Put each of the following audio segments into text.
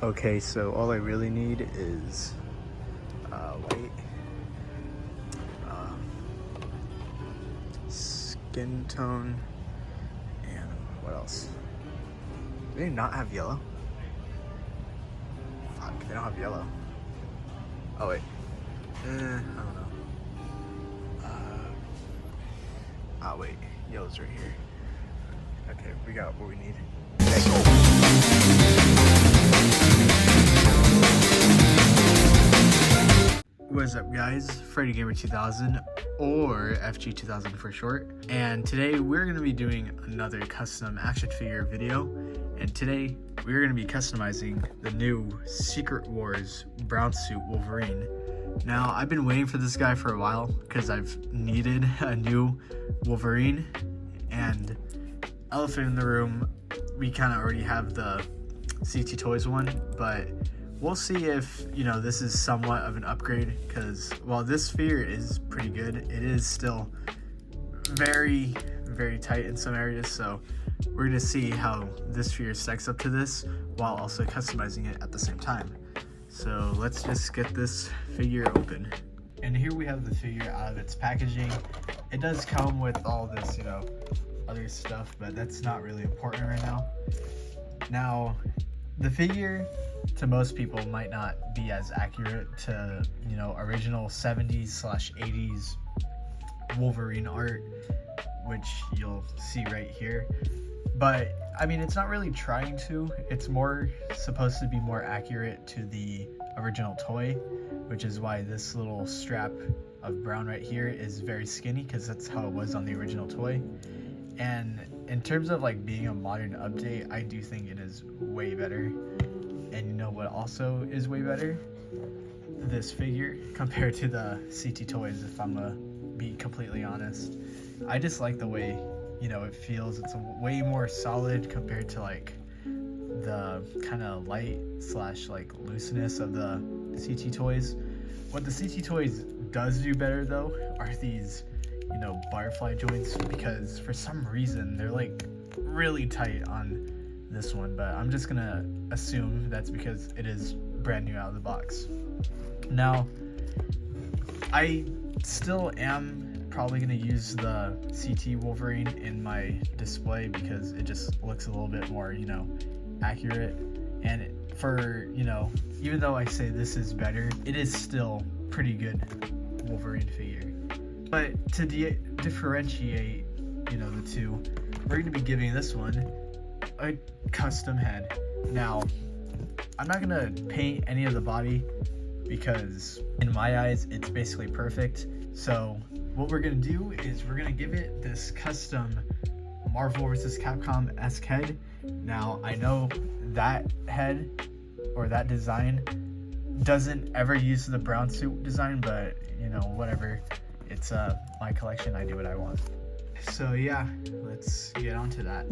Okay, so all I really need is white, skin tone, and what else? Do they not have yellow? Fuck, they don't have yellow. Oh wait, I don't know. Wait, yellow's right here. Okay, we got what we need. Let's go. What's up guys, Freddy Gamer 2000 or FG 2000 for short, and today we're going to be doing another custom action figure video, and today we're going to be customizing the new Secret Wars brown suit Wolverine. Now I've been waiting for this guy for a while because I've needed a new Wolverine, and elephant in the room, we kind of already have the CT Toys one, but we'll see if, you know, this is somewhat of an upgrade, because while this figure is pretty good, it is still very, very tight in some areas. So we're going to see how this figure stacks up to this while also customizing it at the same time. So let's just get this figure open. And here we have the figure out of its packaging. It does come with all this, you know, other stuff, but that's not really important right now. Now, the figure to most people might not be as accurate to, you know, original 70s/80s Wolverine art, which you'll see right here. But I mean, it's not really trying to. It's more supposed to be more accurate to the original toy, which is why this little strap of brown right here is very skinny, because that's how it was on the original toy. And in terms of like being a modern update, I do think it is way better. And you know what also is way better? This figure compared to the CT Toys, if I'm gonna be completely honest. I just like the way, you know, it feels. It's way more solid compared to like the kind of light / like looseness of the CT Toys. What the CT Toys does do better though are these, you know, butterfly joints, because for some reason they're like really tight on this one, but I'm just gonna assume that's because it is brand new out of the box. Now, I still am probably gonna use the CT Wolverine in my display because it just looks a little bit more, you know, accurate. And for, you know, even though I say this is better, it is still pretty good Wolverine figure. But to differentiate, you know, the two, we're gonna be giving this one a custom head. Now, I'm not gonna paint any of the body because in my eyes it's basically perfect. So what we're gonna do is we're gonna give it this custom Marvel vs. Capcom-esque head. Now I know that head or that design doesn't ever use the brown suit design, but you know, whatever, it's my collection, I do what I want. So yeah, let's get on to that.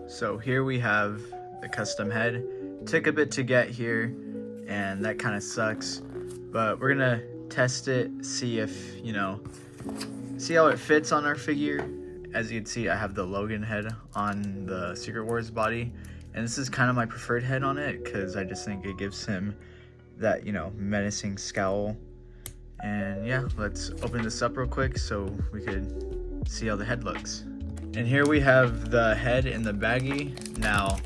So here we have the custom head. Took a bit to get here, and that kind of sucks, but we're gonna test it, see if, you know, see how it fits on our figure. As you can see, I have the Logan head on the Secret Wars body, and this is kind of my preferred head on it because I just think it gives him that, you know, menacing scowl. And yeah, let's open this up real quick so we could see how the head looks. And here we have the head in the baggie. Now,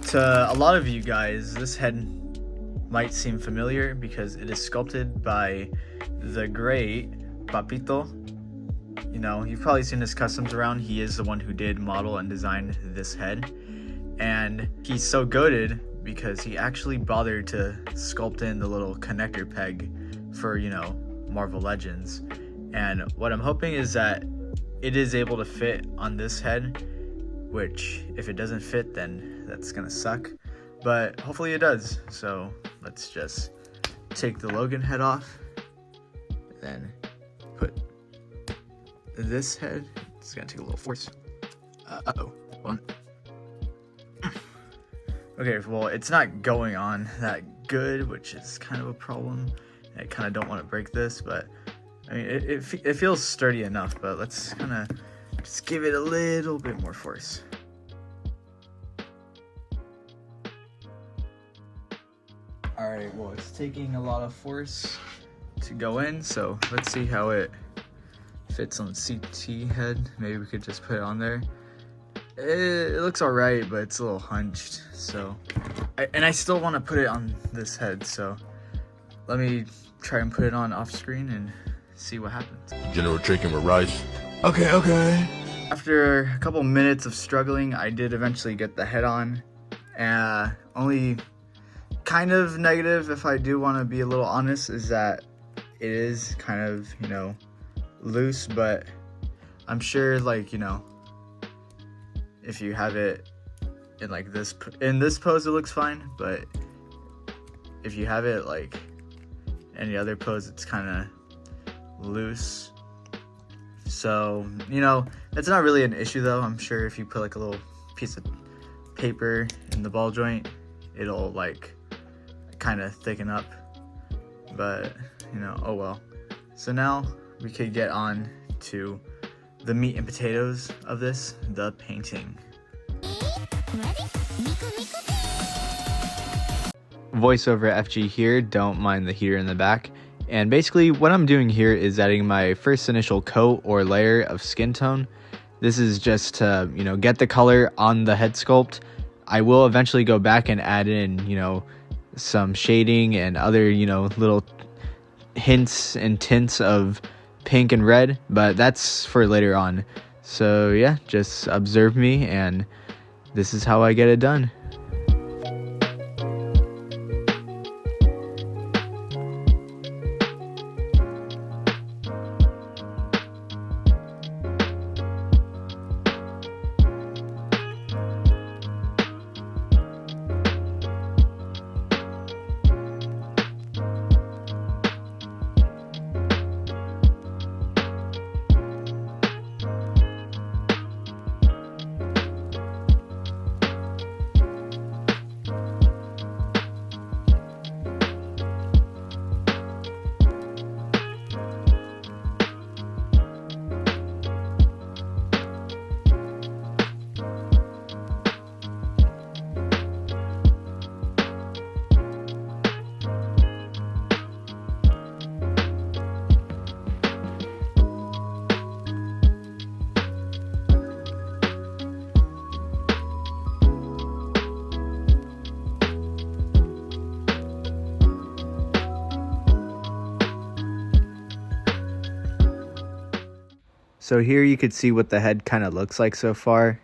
to a lot of you guys, this head might seem familiar because it is sculpted by the great Papito. You know, you've probably seen his customs around. He is the one who did model and design this head. And he's so goated because he actually bothered to sculpt in the little connector peg for, you know, Marvel Legends. And what I'm hoping is that it is able to fit on this head, which if it doesn't fit, then that's gonna suck, but hopefully it does. So let's just take the Logan head off, then put this head. It's gonna take a little force. Uh-oh. Hold on. Okay, well, it's not going on that good, which is kind of a problem. I kind of don't want to break this, but I mean, it feels sturdy enough, but let's kind of Just give it a little bit more force. Alright, well, it's taking a lot of force to go in, so let's see how it fits on CT head. Maybe we could just put it on there. It looks alright, but it's a little hunched, so I still want to put it on this head, so let me try and put it on off screen and see what happens. General chicken with rice. Okay. After a couple minutes of struggling, I did eventually get the head on. Only kind of negative, if I do want to be a little honest, is that it is kind of, you know, loose, but I'm sure, like, you know, if you have it in like this, in this pose, it looks fine, but if you have it like any other pose, it's kind of loose. So, you know, it's not really an issue though. I'm sure if you put like a little piece of paper in the ball joint, it'll like kind of thicken up, but you know, oh well. So now we could get on to the meat and potatoes of this, the painting. Voiceover FG here, don't mind the heater in the back. And basically what I'm doing here is adding my first initial coat or layer of skin tone. This is just to, you know, get the color on the head sculpt. I will eventually go back and add in, you know, some shading and other, you know, little hints and tints of pink and red, but that's for later on. So yeah, just observe me and this is how I get it done. So here you could see what the head kind of looks like so far,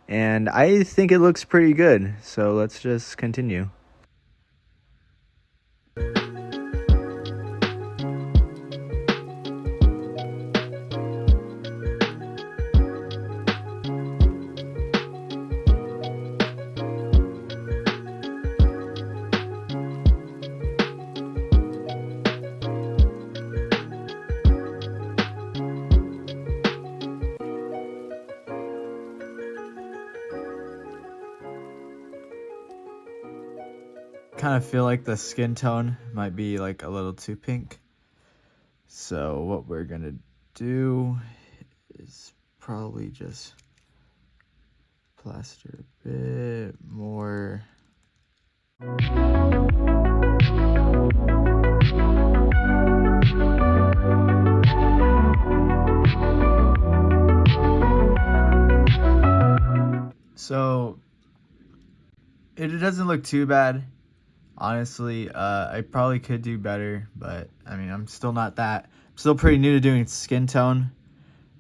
and I think it looks pretty good, so let's just continue. Kind of feel like the skin tone might be like a little too pink, so what we're gonna do is probably just plaster a bit more. So it doesn't look too bad. Honestly, I probably could do better, but I mean, I'm still pretty new to doing skin tone,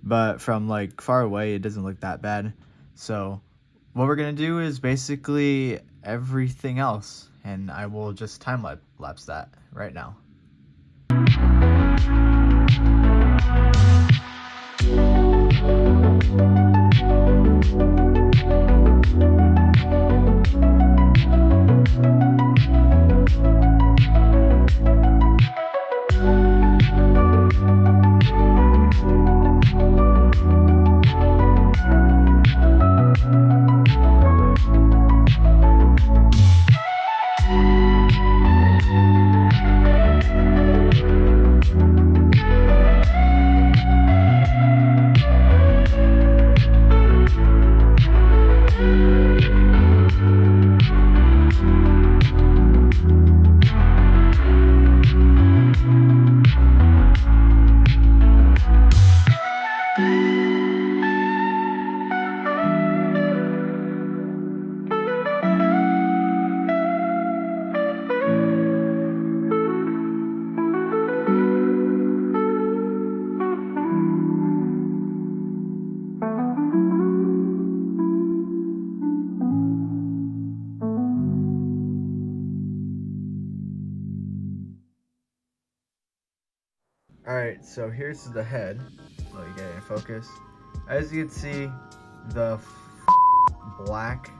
but from like far away, it doesn't look that bad. So what we're gonna do is basically everything else, and I will just time lapse that right now. So here's the head. Let me get it in focus. As you can see, the black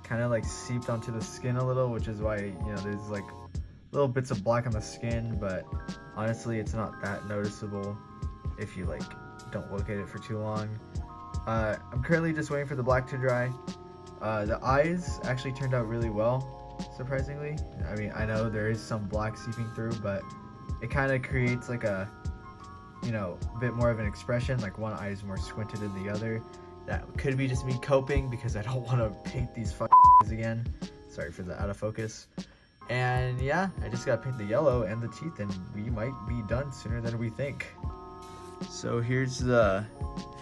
kind of like seeped onto the skin a little, which is why, you know, there's like little bits of black on the skin, but honestly it's not that noticeable if you like don't look at it for too long. I'm currently just waiting for the black to dry. The eyes actually turned out really well, surprisingly. I mean, I know there is some black seeping through, but it kind of creates like a, you know, bit more of an expression, like one eye is more squinted than the other. That could be just me coping because I don't want to paint these again. Sorry for the out of focus. And yeah, I just gotta paint the yellow and the teeth and we might be done sooner than we think. So here's the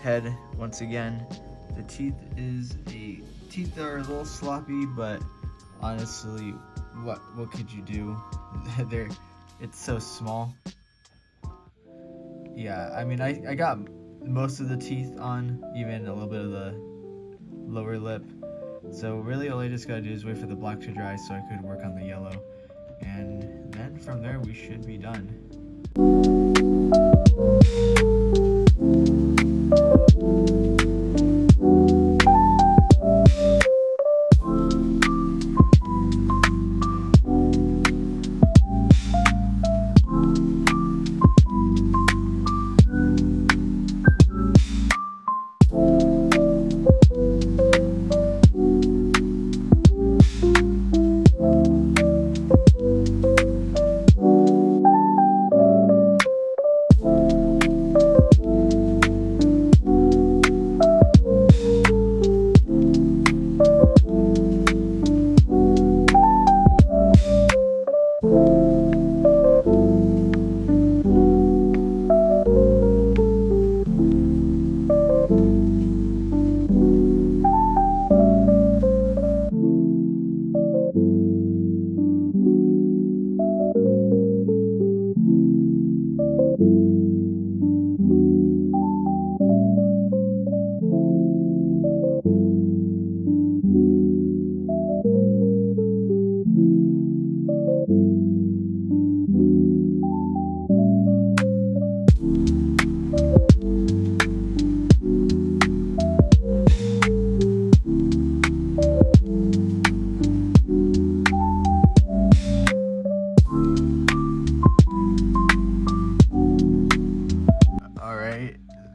head once again. The teeth are a little sloppy, but honestly, what could you do? It's so small. Yeah, I mean, I got most of the teeth on, even a little bit of the lower lip. So really all I just gotta do is wait for the black to dry so I could work on the yellow. And then from there we should be done.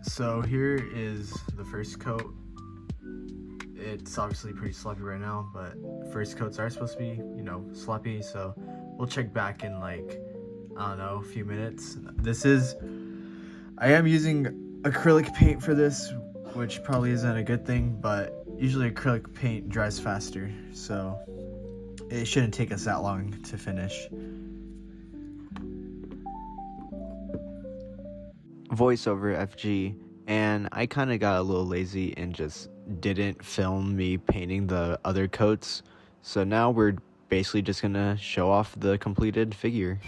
So here is the first coat. It's obviously pretty sloppy right now, but first coats are supposed to be, you know, sloppy, so we'll check back in like, I don't know, a few minutes. I am using acrylic paint for this, which probably isn't a good thing, but usually acrylic paint dries faster, so it shouldn't take us that long to finish. Voiceover FG, and I kind of got a little lazy and just didn't film me painting the other coats, so now we're basically just gonna show off the completed figure.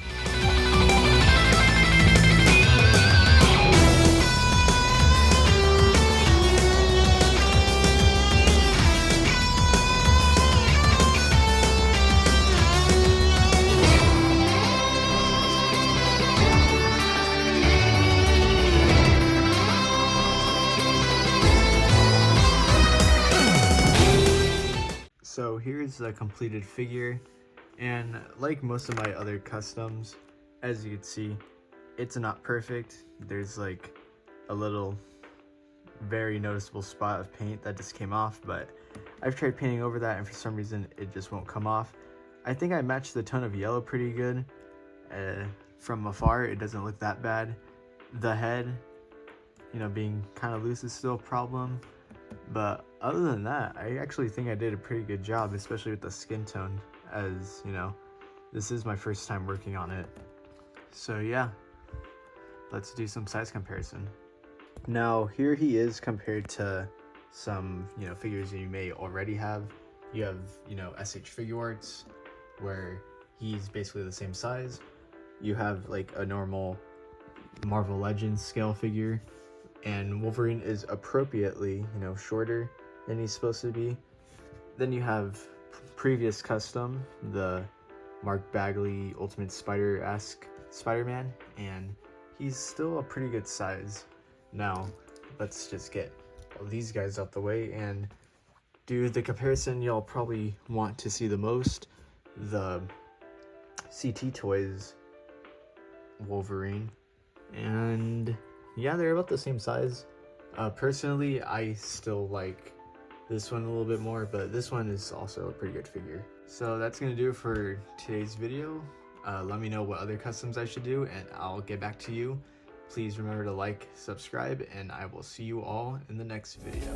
So here's the completed figure, and like most of my other customs, as you can see, it's not perfect. There's like a little very noticeable spot of paint that just came off, but I've tried painting over that and for some reason it just won't come off. I think I matched the tone of yellow pretty good. From afar it doesn't look that bad. The head, you know, being kind of loose is still a problem. But other than that, I actually think I did a pretty good job, especially with the skin tone, as, you know, this is my first time working on it. So yeah, let's do some size comparison. Now, here he is compared to some, you know, figures that you may already have. You have, you know, SH Figure Arts, where he's basically the same size. You have like a normal Marvel Legends scale figure, and Wolverine is appropriately, you know, shorter than he's supposed to be. Then you have previous custom, the Mark Bagley Ultimate Spider-esque Spider-Man, and he's still a pretty good size. Now, let's just get all these guys out the way and do the comparison y'all probably want to see the most. The CT Toys Wolverine. And yeah, they're about the same size. Personally, I still like this one a little bit more, but this one is also a pretty good figure. So that's gonna do it for today's video. Let me know what other customs I should do and I'll get back to you. Please remember to like, subscribe, and I will see you all in the next video.